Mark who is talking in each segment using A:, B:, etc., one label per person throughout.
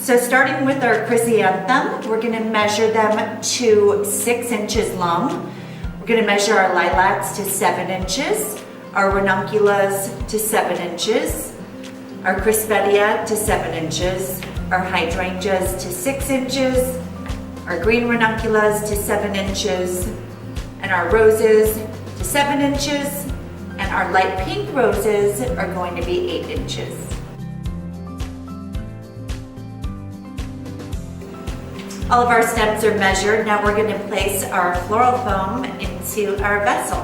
A: So starting with our chrysanthemum, we're gonna measure them to 6 inches long. We're gonna measure our lilacs to 7 inches, our ranunculus to 7 inches, our crispettia to 7 inches, our hydrangeas to 6 inches, our green ranunculus to 7 inches, and our roses to 7 inches, and our light pink roses are going to be 8 inches. All of our stems are measured. Now we're going to place our floral foam into our vessel.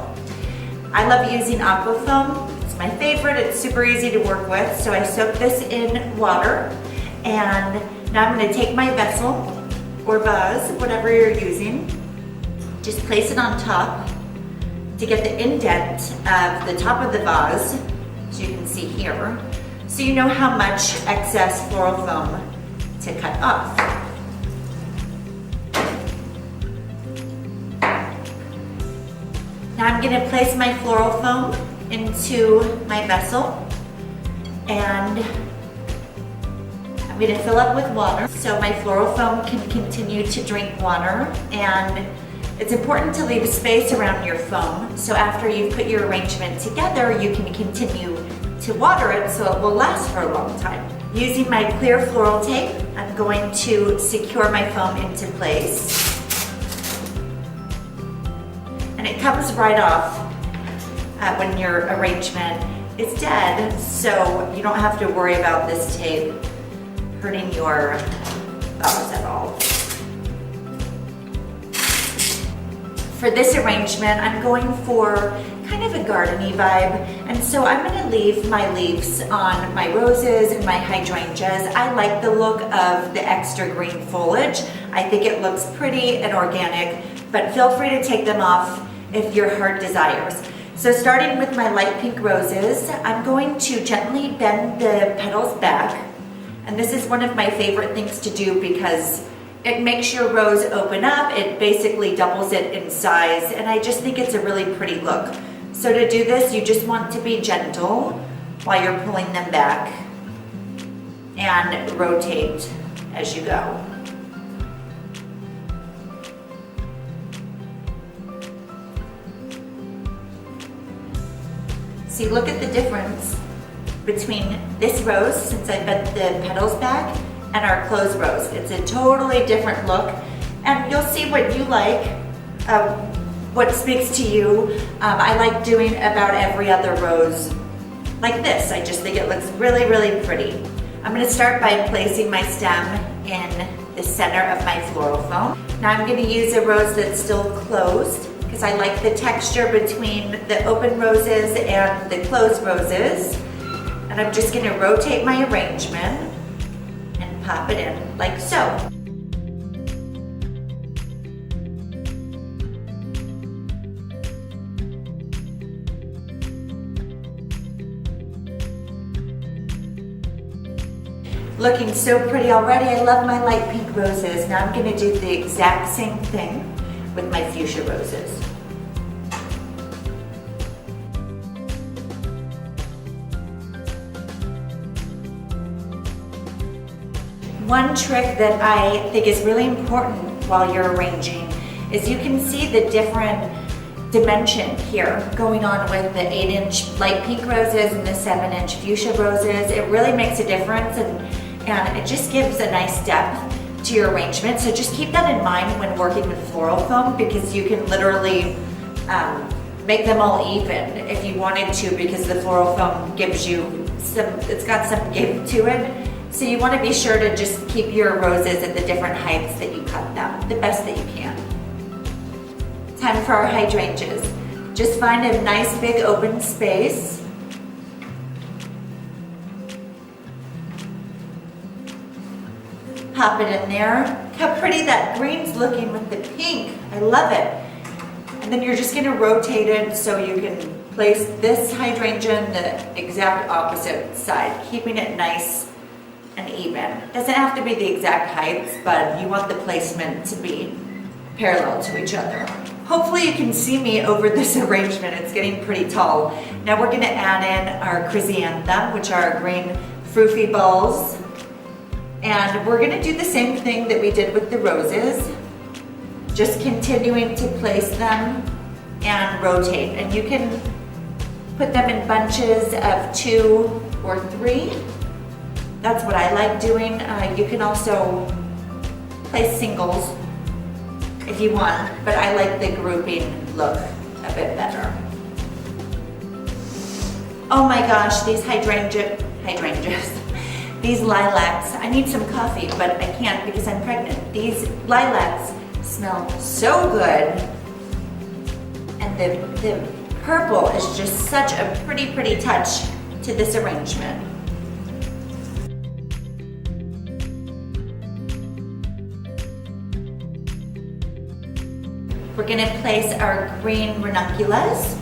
A: I love using aqua foam. It's my favorite. It's super easy to work with. So I soak this in water, and now I'm going to take my vessel or vase, whatever you're using, just place it on top to get the indent of the top of the vase, as you can see here, so you know how much excess floral foam to cut off. Now I'm going to place my floral foam into my vessel, and I'm going to fill up with water so my floral foam can continue to drink water. And it's important to leave space around your foam, so after you've put your arrangement together, you can continue to water it so it will last for a long time. Using my clear floral tape, I'm going to secure my foam into place. And it comes right off when your arrangement is dead, so you don't have to worry about this tape hurting your vase at all. For this arrangement, I'm going for kind of a garden-y vibe, and so I'm going to leave my leaves on my roses and my hydrangeas. I like the look of the extra green foliage. I think it looks pretty and organic, but feel free to take them off if your heart desires. So starting with my light pink roses, I'm going to gently bend the petals back, and this is one of my favorite things to do because it makes your rose open up. It basically doubles it in size, and I just think it's a really pretty look. So to do this, you just want to be gentle while you're pulling them back and rotate as you go. See, look at the difference between this rose, since I bent the petals back, and our closed rose. It's a totally different look, and you'll see what you like, what speaks to you. I like doing about every other rose like this. I just think it looks really, really pretty. I'm going to start by placing my stem in the center of my floral foam. Now I'm going to use a rose that's still closed because I like the texture between the open roses and the closed roses. And I'm just going to rotate my arrangement and pop it in like so. Looking so pretty already. I love my light pink roses. Now I'm going to do the exact same thing with my fuchsia roses. One trick that I think is really important while you're arranging is you can see the different dimension here going on with the 8-inch light pink roses and the 7-inch fuchsia roses. It really makes a difference, and it just gives a nice depth to your arrangement. So just keep that in mind when working with floral foam, because you can literally make them all even if you wanted to, because the floral foam gives you it's got some give to it. So you want to be sure to just keep your roses at the different heights that you cut them, the best that you can. Time for our hydrangeas. Just find a nice big open space. Pop it in there. How pretty that green's looking with the pink. I love it. And then you're just going to rotate it so you can place this hydrangea on the exact opposite side, keeping it nice and even. It doesn't have to be the exact heights, but you want the placement to be parallel to each other. Hopefully you can see me over this arrangement. It's getting pretty tall. Now we're going to add in our chrysanthemum, which are our green froofy balls. And we're gonna do the same thing that we did with the roses, just continuing to place them and rotate. And you can put them in bunches of 2 or 3. That's what I like doing. You can also place singles if you want, but I like the grouping look a bit better. Oh my gosh, these hydrangeas, these lilacs. I need some coffee, but I can't because I'm pregnant. These lilacs smell so good. And the purple is just such a pretty touch to this arrangement. We're gonna place our green ranunculus.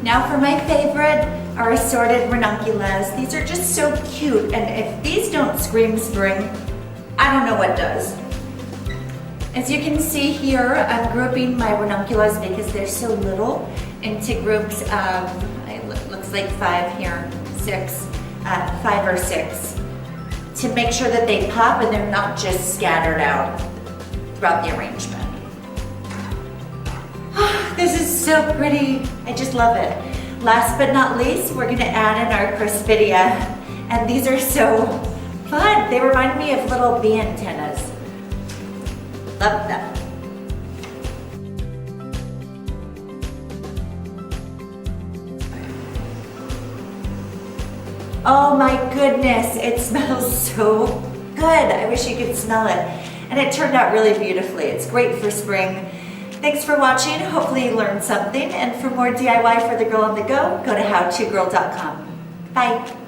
A: Now for my favorite, our assorted ranunculus. These are just so cute, and if these don't scream spring, I don't know what does. As you can see here, I'm grouping my ranunculus because they're so little into groups of, it looks like 5 here, 6, 5 or 6, to make sure that they pop and they're not just scattered out throughout the arrangement. This is so pretty. I just love it. Last but not least, we're gonna add in our crispidia. And these are so fun. They remind me of little bee antennas. Love them. Oh my goodness, it smells so good. I wish you could smell it. And it turned out really beautifully. It's great for spring. Thanks for watching. Hopefully you learned something. And for more DIY for the girl on the go, go to howtogirl.com. Bye.